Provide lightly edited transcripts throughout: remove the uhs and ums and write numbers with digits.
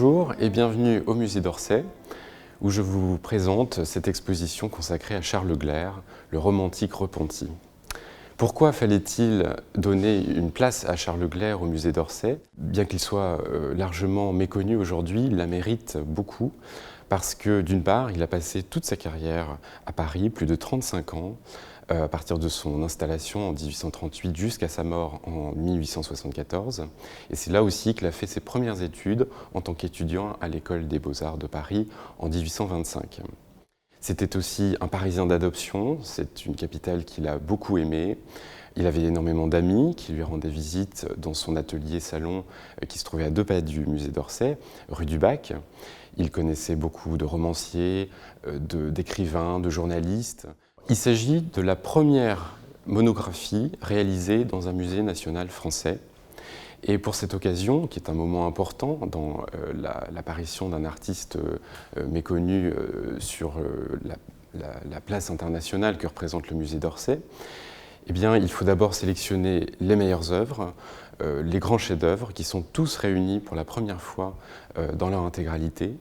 Bonjour et bienvenue au Musée d'Orsay, où je vous présente cette exposition consacrée à Charles Leclerc, le romantique repenti. Pourquoi fallait-il donner une place à Charles Leclerc au Musée d'Orsay? Bien qu'il soit largement méconnu aujourd'hui, il la mérite beaucoup, parce que d'une part, il a passé toute sa carrière à Paris, plus de 35 ans, à partir de son installation en 1838 jusqu'à sa mort en 1874. Et c'est là aussi qu'il a fait ses premières études en tant qu'étudiant à l'École des Beaux-Arts de Paris en 1825. C'était aussi un Parisien d'adoption, c'est une capitale qu'il a beaucoup aimée. Il avait énormément d'amis qui lui rendaient visite dans son atelier-salon qui se trouvait à 2 pas du musée d'Orsay, rue du Bac. Il connaissait beaucoup de romanciers, d'écrivains, de journalistes. Il s'agit de la première monographie réalisée dans un musée national français. Et pour cette occasion, qui est un moment important dans l'apparition d'un artiste méconnu sur la place internationale que représente le musée d'Orsay, eh bien, il faut d'abord sélectionner les meilleures œuvres, les grands chefs-d'œuvre qui sont tous réunis pour la première fois dans leur intégralité.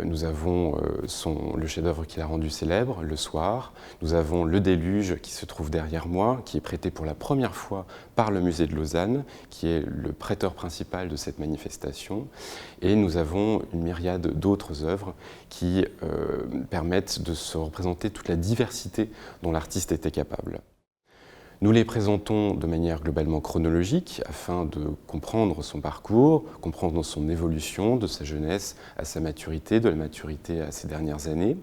Nous avons le chef-d'œuvre qu'il a rendu célèbre, Le Soir. Nous avons Le Déluge qui se trouve derrière moi, qui est prêté pour la première fois par le musée de Lausanne, qui est le prêteur principal de cette manifestation. Et nous avons une myriade d'autres œuvres qui permettent de se représenter toute la diversité dont l'artiste était capable. Nous les présentons de manière globalement chronologique afin de comprendre son parcours, comprendre son évolution de sa jeunesse à sa maturité, de la maturité à ses dernières années.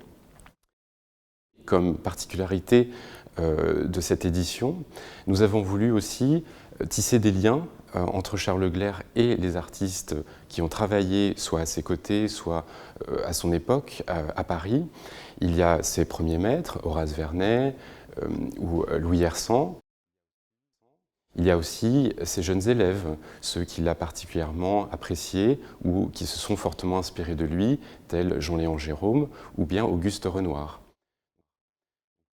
Comme particularité de cette édition, nous avons voulu aussi tisser des liens entre Charles Leclerc et les artistes qui ont travaillé soit à ses côtés, soit à son époque à Paris. Il y a ses premiers maîtres, Horace Vernet ou Louis Hersan. Il y a aussi ses jeunes élèves, ceux qu'il a particulièrement appréciés ou qui se sont fortement inspirés de lui, tels Jean-Léon Gérôme ou bien Auguste Renoir.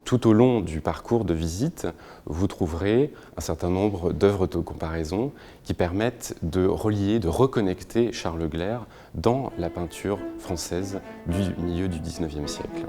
Tout au long du parcours de visite, vous trouverez un certain nombre d'œuvres de comparaison qui permettent de relier, de reconnecter Charles Leclerc dans la peinture française du milieu du XIXe siècle.